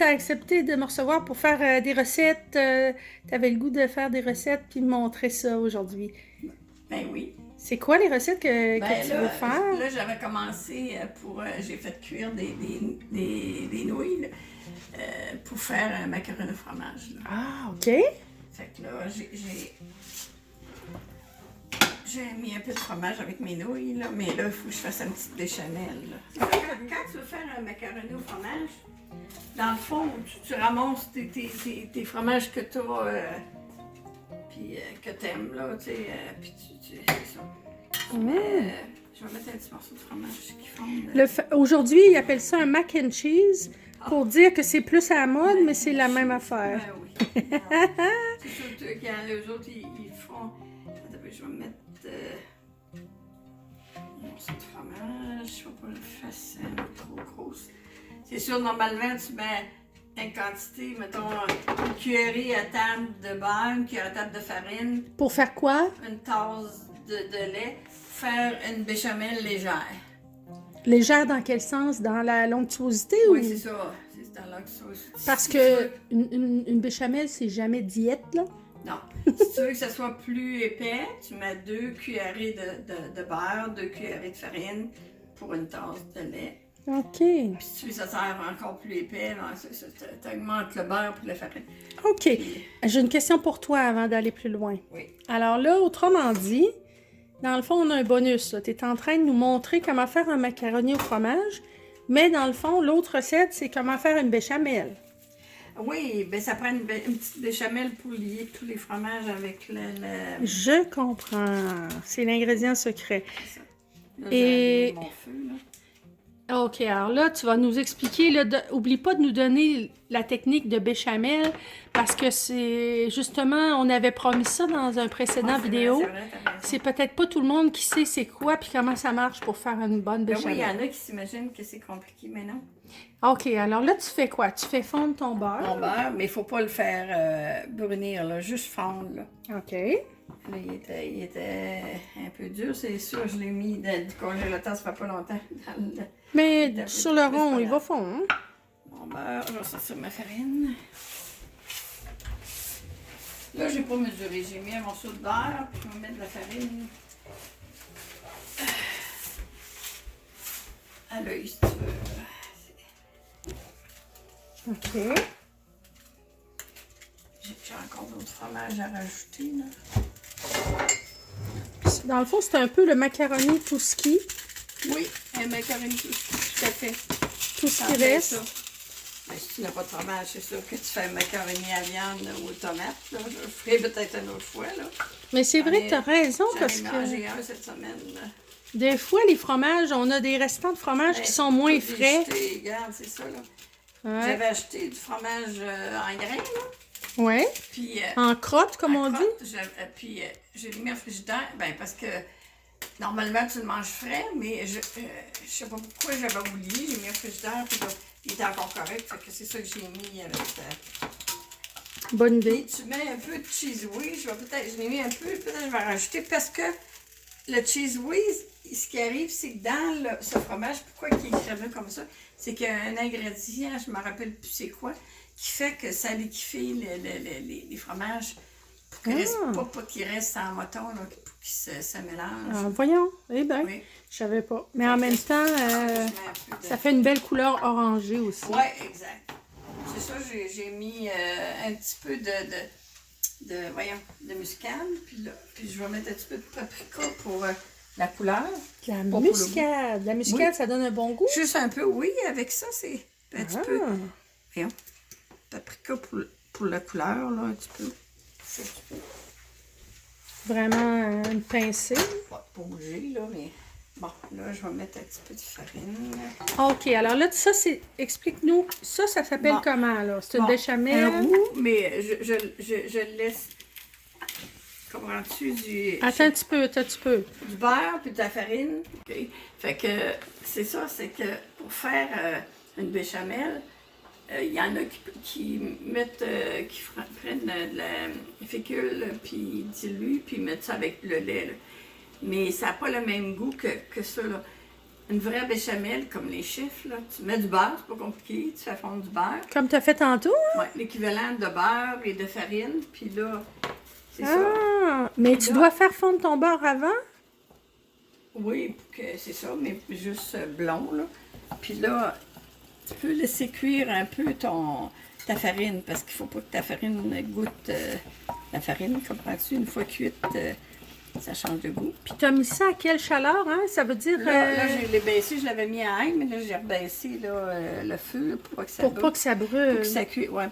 tu as accepté de me recevoir pour faire des recettes. Tu avais le goût de faire des recettes puis me montrer ça aujourd'hui. Ben oui. C'est quoi les recettes que Ben tu là, veux faire? là j'avais commencé j'ai fait cuire des nouilles là, pour faire un macaron au fromage. Là. Ah, OK. Fait que là, j'ai mis un peu de fromage avec mes nouilles, là, mais là, il faut que je fasse une petite béchamel. Là. Quand tu veux faire un macaroni au fromage, dans le fond, tu ramasses tes fromages que tu as, puis que tu aimes, là, tu sais, puis c'est ça. Je vais mettre un petit morceau de fromage qui fond. Aujourd'hui, ils appellent ça un mac and cheese pour dire que c'est plus à la mode, mais c'est la même affaire. Ben oui. C'est sûr que quand les autres, ils font... Attends, je vais mettre un morceau de fromage. Je ne vais pas le faire trop grosse. C'est sûr, normalement, tu mets une quantité, mettons, une cuillerée à table de beurre, une cuillerée à table de farine. Pour faire quoi? Une tasse de lait. Faire une béchamel légère. Légère dans quel sens? Dans la l'onctuosité? Oui, ou... c'est ça. C'est dans l'onctuosité. Parce que une béchamel, c'est jamais diète, là? Non. Si tu veux que ça soit plus épais, tu mets 2 cuillerées de beurre, 2 cuillerées de farine pour une tasse de lait. OK. Puis si tu veux que ça sert encore plus épais, tu augmentes le beurre et la farine. OK. Puis, j'ai une question pour toi avant d'aller plus loin. oui. Alors là, autrement dit, dans le fond, on a un bonus. Tu es en train de nous montrer comment faire un macaroni au fromage, mais dans le fond, l'autre recette, c'est comment faire une béchamel. Oui, ben ça prend une petite béchamel pour lier tous les fromages avec le... Je comprends. C'est l'ingrédient secret. C'est ça. Là, Et- j'ai mon feu, là. OK, alors là, tu vas nous expliquer. Là, oublie pas de nous donner la technique de béchamel parce que c'est justement, on avait promis ça dans un précédent Ouais, c'est vidéo. vrai, t'as raison. C'est peut-être pas tout le monde qui sait c'est quoi puis comment ça marche pour faire une bonne Ben oui, il y béchamel. en a qui s'imaginent que c'est compliqué, mais non. OK, alors là, tu fais quoi? Tu fais fondre ton beurre. Mon beurre, mais il faut pas le faire brunir, là, juste fondre, là. OK. Là, il était un peu dur, c'est sûr. Je l'ai mis dans du congélateur, ça fait pas longtemps. Mais sur le rond, il va fondre. Hein? Mon beurre, je vais sortir ma farine. Là, j'ai pas mesuré. J'ai mis un morceau de beurre, puis je vais mettre de la farine à l'œil, si tu veux. OK. J'ai encore d'autres fromages à rajouter, là. Dans le fond, c'est un peu le macaroni tout ski. Oui, un macaroni tout à fait. Tout ce Ça qui en fait reste. ça. Ben, si tu n'as pas de fromage, c'est sûr que tu fais un macaroni à viande ou aux tomates. Là. Je le ferai peut-être une autre fois. Là. Mais c'est vrai que tu as raison parce J'en ai que mangé un cette semaine. Là. des fois, les fromages, on a des restants de fromage qui sont moins Tout frais. jeté, regarde, c'est ça. Là. Ouais. J'avais acheté du fromage en grains. Là. Ouais. Puis, En crotte, comme on dit. Puis j'ai mis au frigidaire. Ben, parce que normalement, tu le manges frais, mais je sais pas pourquoi j'avais oublié. J'ai mis au frigidaire. Puis là, il était encore correct. Fait que c'est ça que j'ai mis avec Bonne Puis idée. tu mets un peu de cheese whiz. Je l'ai mis un peu, peut-être je vais en rajouter parce que le cheese whiz, ce qui arrive, c'est que dans ce fromage, pourquoi il est crémeux comme ça, c'est qu'il y a un ingrédient, je ne me rappelle plus c'est quoi, qui fait que ça liquéfie les fromages pour qu'il reste pas qu'il reste en moton, là, pour qu'il se mélange. Ah, voyons. Eh bien, Oui. je savais pas. Mais en même temps, Je mets un peu de... ça fait une belle couleur orangée aussi. Oui, exact. C'est ça, j'ai mis un petit peu de muscade, puis je vais mettre un petit peu de paprika pour la couleur. La Pas pour le muscade. La muscade, Oui. ça donne un bon goût. Juste un peu, oui, avec ça, c'est un petit peu. Ah. Voyons. Paprika pour la couleur, là, un petit peu. Vraiment une pincée. Pas bouger, là, mais bon, là, je vais mettre un petit peu de farine. OK, alors là, ça, c'est... Explique-nous. Ça s'appelle Bon. comment, là? C'est une Bon, béchamel? un roux, mais je le laisse. Comprends-tu Attends un petit peu. du beurre puis de la farine. OK? Fait que c'est ça, c'est que pour faire une béchamel, il y en a qui mettent, prennent de la fécule, puis diluent, puis mettent ça avec le lait. Là. Mais ça n'a pas le même goût que ça. Là. une vraie béchamel, comme les chiffres, là. Tu mets du beurre, c'est pas compliqué, tu fais fondre du beurre. Comme tu as fait tantôt? Hein? Ouais, l'équivalent de beurre et de farine, puis là, c'est ça. Ah, mais tu dois faire fondre ton beurre avant? Oui, c'est ça, mais juste blond, là. Puis là, tu peux laisser cuire un peu ta farine, parce qu'il faut pas que ta farine goûte la farine, comprends-tu? Une fois cuite, ça change de goût. Puis tu as mis ça à quelle chaleur, hein? Ça veut dire... Là, je l'ai baissé, je l'avais mis à ail, mais là, j'ai rebaissé le feu pour pas que ça pour pas que ça brûle. Pour que ça cuise, ouais,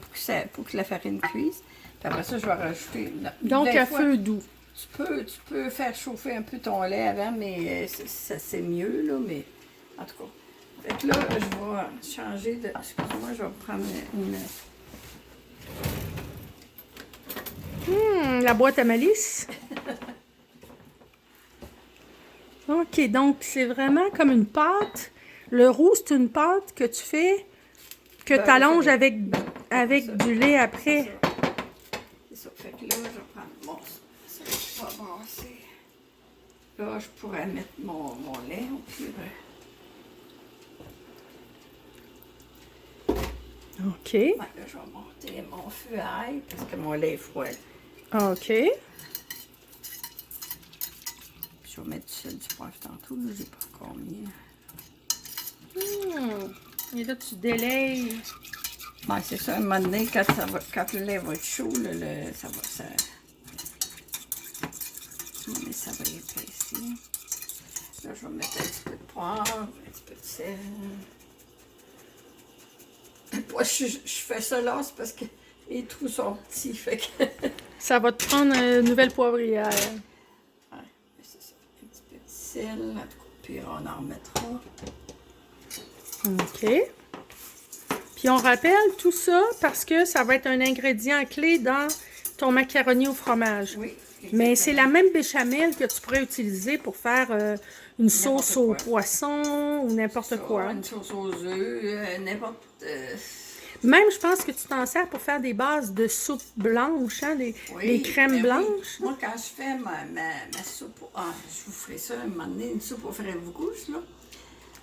pour que la farine cuise. Puis après ça, je vais rajouter... Donc, à feu doux. Tu peux faire chauffer un peu ton lait avant, mais ça c'est mieux, là, mais en tout cas. Fait que là, je vais changer de... Excuse-moi, je vais prendre une... La boîte à malice. OK, donc c'est vraiment comme une pâte. Le roux, c'est une pâte que tu fais, que tu allonges avec du lait après. C'est ça. Fait que là, je vais prendre... Bon, ça va pas brasser. Là, je pourrais mettre mon lait au pire. OK. Ouais, là, je vais monter mon feu à ail parce que mon lait est froid. OK. Je vais mettre du sel, du poivre tantôt, là, j'ai pas encore mis. Et là, tu délayes. Ouais, c'est ça, à un moment donné, quand le lait va être chaud, là, ça va... Mais ça va épaissir. Là, je vais mettre un petit peu de poivre, un petit peu de sel. Moi, je fais ça là, c'est parce que les trous sont petits, fait que... Ça va te prendre une nouvelle poivrière. Ouais, c'est ça. Un petit peu de sel, puis on en remettra. OK. Puis on rappelle tout ça parce que ça va être un ingrédient clé dans ton macaroni au fromage. Oui. Mais c'est la même béchamel que tu pourrais utiliser pour faire une sauce au poisson ou n'importe quoi. Une sauce aux œufs, n'importe... Même, je pense que tu t'en sers pour faire des bases de soupe blanche, hein, des crèmes blanches. Oui. Moi, quand je fais ma soupe... je vous ferai ça un moment donné, une soupe aux fèves rouges, là.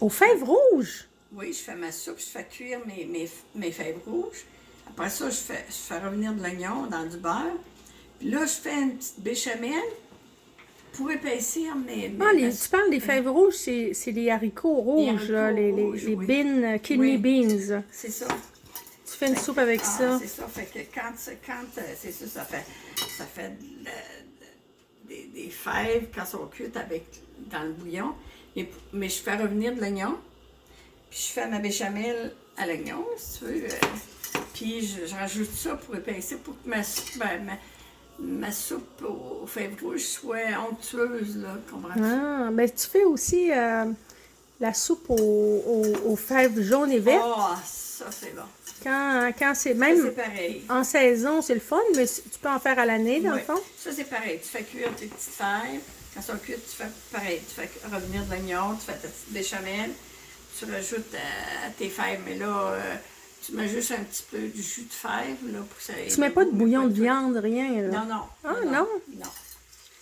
Aux fèves rouges? Oui, je fais ma soupe, je fais cuire mes fèves rouges. Après ça, je fais revenir de l'oignon dans du beurre. Puis là, je fais une petite béchamel pour épaissir tu parles des fèves rouges, c'est les haricots rouges, les beans, kidney beans. C'est ça. Tu fais une soupe avec ça. C'est ça. Fait que quand c'est ça, ça fait des fèves quand elles sont cuites dans le bouillon. Mais je fais revenir de l'oignon. Puis je fais ma béchamel à l'oignon, si tu veux. Puis je rajoute ça pour épaissir, pour que ma soupe aux fèves rouges soit onctueuse, là, comprends-tu? Ah, ben tu fais aussi la soupe aux fèves jaunes et vertes. Ça c'est bon. Quand c'est même Ça, c'est pareil. en saison, c'est le fun, mais tu peux en faire à l'année, dans le fond. Ça c'est pareil. Tu fais cuire tes petites fèves. Quand elles sont cuites, tu fais pareil. Tu fais revenir de l'oignon, tu fais ta petite béchamel. Tu rajoutes tes fèves, mais là, tu mets juste un petit peu du jus de fèves, là, pour que ça ait... Tu mets pas de bouillon de viande, rien, là? Non. Ah, non? Non.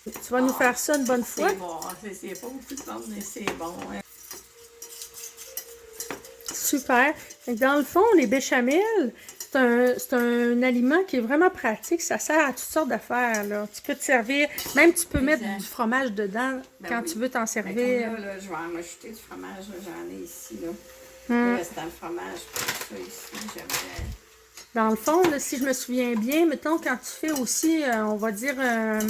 Tu vas nous faire ça une bonne fois? C'est bon. C'est pas beaucoup de viande, mais c'est bon. Hein. Super. Dans le fond, les béchamels, c'est un aliment qui est vraiment pratique. Ça sert à toutes sortes d'affaires, là. Tu peux te servir, même tu peux mettre du fromage dedans quand tu veux t'en servir. Là, je vais en ajouter du fromage. J'en ai ici, là. Il reste dans le fromage, pour ça ici, j'aimerais... Dans le fond, là, si je me souviens bien, mettons, quand tu fais aussi, on va dire, un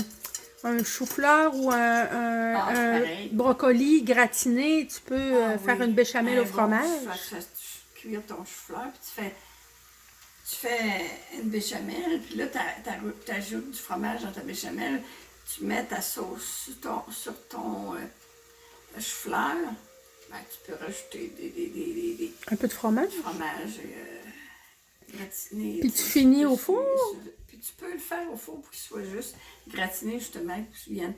chou-fleur ou un brocoli gratiné, tu peux faire une béchamel au fromage. Tu fais cuire ton chou-fleur, puis tu fais une béchamel, puis là, tu ajoutes du fromage dans ta béchamel, tu mets ta sauce sur ton chou-fleur. Ben, tu peux rajouter un peu de fromage. Fromage gratiné. Puis tu finis au four? Puis tu peux le faire au four pour qu'il soit juste gratiné, justement, pour qu'il vienne.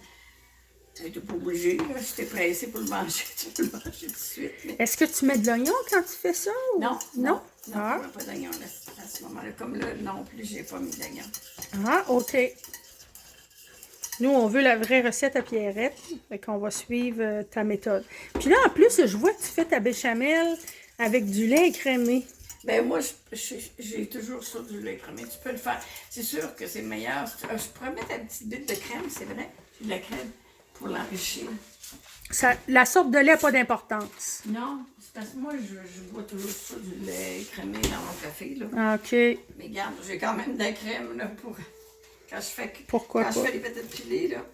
Tu n'es pas obligé, là. Si tu es pressé pour le manger, tu peux le manger tout de suite. Mais... Est-ce que tu mets de l'oignon quand tu fais ça? Ou... Non. Ah. Je ne mets pas d'oignon à ce moment-là. Comme là, non plus, j'ai pas mis d'oignon. Ah, OK. Nous, on veut la vraie recette à Pierrette. Fait qu'on va suivre ta méthode. Puis là, en plus, je vois que tu fais ta béchamel avec du lait écrémé. Ben moi, j'ai toujours ça du lait écrémé. Tu peux le faire. C'est sûr que c'est meilleur. Je pourrais mettre une petite bite de crème, c'est vrai. J'ai de la crème pour l'enrichir. La sorte de lait n'a pas d'importance. Non, c'est parce que moi, je bois toujours ça, du lait écrémé dans mon café. Là. Ah, OK. Mais regarde, j'ai quand même de la crème là, pour... Quand je fais, Pourquoi quand pas? je fais les patates pilées, là,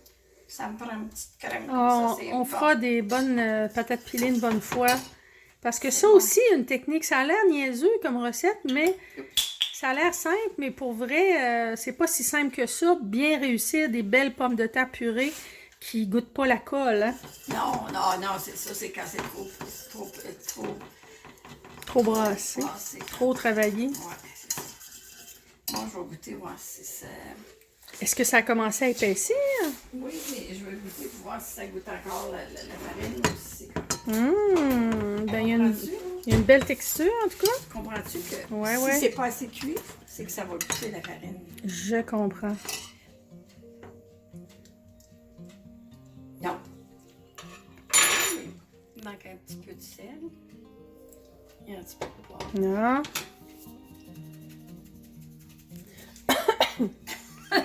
ça me prend une petite crème comme Oh, ça. C'est on bon. fera des bonnes patates pilées une bonne fois. Parce que ça aussi, une technique, ça a l'air niaiseux comme recette, mais ça a l'air simple, mais pour vrai, c'est pas si simple que ça. Bien réussir des belles pommes de terre purées qui goûtent pas la colle, hein? Non, c'est ça, c'est quand c'est Trop brassé, brassé. trop travaillé. Ouais, c'est ça. Bon, je vais goûter voir si ça... Est-ce que ça a commencé à épaissir? Oui, mais je vais goûter pour voir si ça goûte encore la farine ou si c'est comme... Ben, il y a une belle texture, en tout cas. Comprends-tu que Ouais, si ouais. c'est pas assez cuit, c'est que ça va goûter la farine. Je comprends. Non. Il manque un petit peu de sel. Il y a un petit peu de poivre. Non.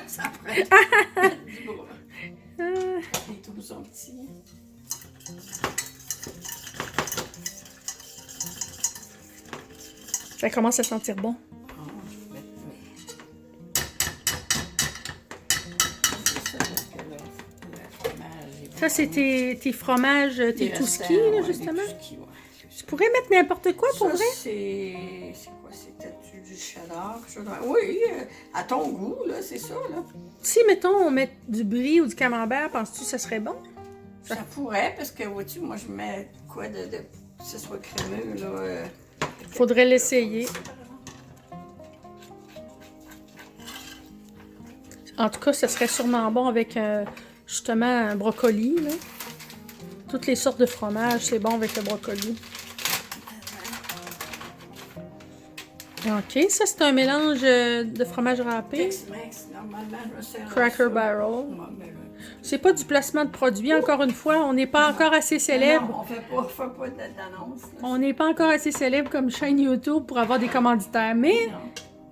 Ça prend du bois. Ah. Les trous sont petits. Ça commence à sentir bon. Oh, je vais mettre C'est ça, parce que le fromage est Ça, c'est tes fromages, tes tout ski, là, justement. Tu pourrais mettre n'importe quoi pour Ça, vrai? c'est quoi? C'était du cheddar? Oui, à ton goût, là, c'est ça, là. Si, mettons, on met du brie ou du camembert, penses-tu que ça serait bon? Ça pourrait, parce que, vois-tu, moi, je mets quoi que ce soit crémeux, là. Faudrait l'essayer. En tout cas, ça serait sûrement bon avec, justement, un brocoli, là. Toutes les sortes de fromages, c'est bon avec le brocoli. OK, ça, c'est un mélange de fromage râpé. Tex-Mex, normalement, je me sers Cracker ça. Barrel. Ouais, mais, C'est pas du placement de produit, encore une fois. On n'est pas encore assez célèbre. non, on fait pas d'annonce. là. On n'est pas encore assez célèbre comme chaîne YouTube pour avoir des commanditaires. Mais Non.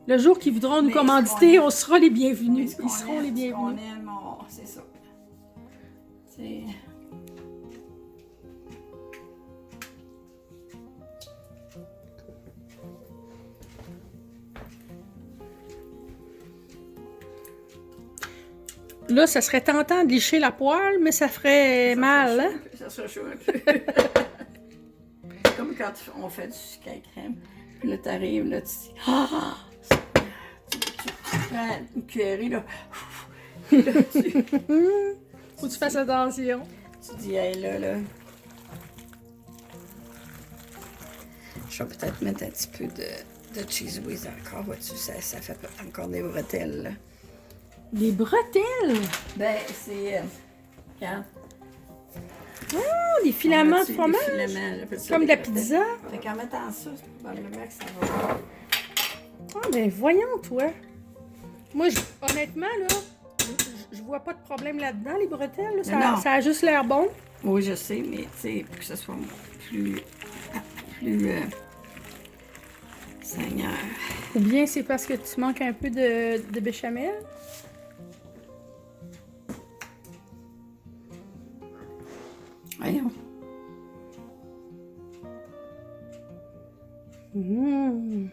le jour qu'ils voudront nous Mais commanditer, ce qu'on on sera les Mais bienvenus. ce qu'on Ils seront les aime, ce qu'on bienvenus. aime, c'est ça. C'est... Là, ça serait tentant de licher la poêle, mais ça ferait mal, hein? Ça serait chaud un peu. Comme quand on fait du sucre à crème. Puis là, t'arrives, là, tu dis... Ah! Tu prends une cuillerée, là. Puis là, Faut que tu fasses attention. tu dis, hey, là. Je vais peut-être mettre un petit peu de cheese whiz encore, vois-tu, ça fait encore des bretelles, là. Des bretelles! Ben, c'est... regarde. Oh, des filaments de Des fromage! filaments, j'appelle ça Comme des de la bretelles. pizza. Fait qu'en mettant ça, c'est probablement que ça va... Ah, ben voyons, toi. Moi, honnêtement, là, je vois pas de problème là-dedans, les bretelles. Là. Non. Ça a juste l'air bon. Oui, je sais, mais tu sais, pour que ce soit plus Seigneur. Ou bien c'est parce que tu manques un peu de béchamel. Voyons. Mmh.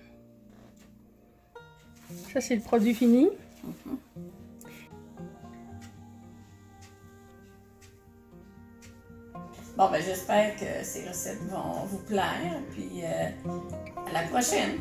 Ça, c'est le produit fini. Bon, ben j'espère que ces recettes vont vous plaire, puis à la prochaine.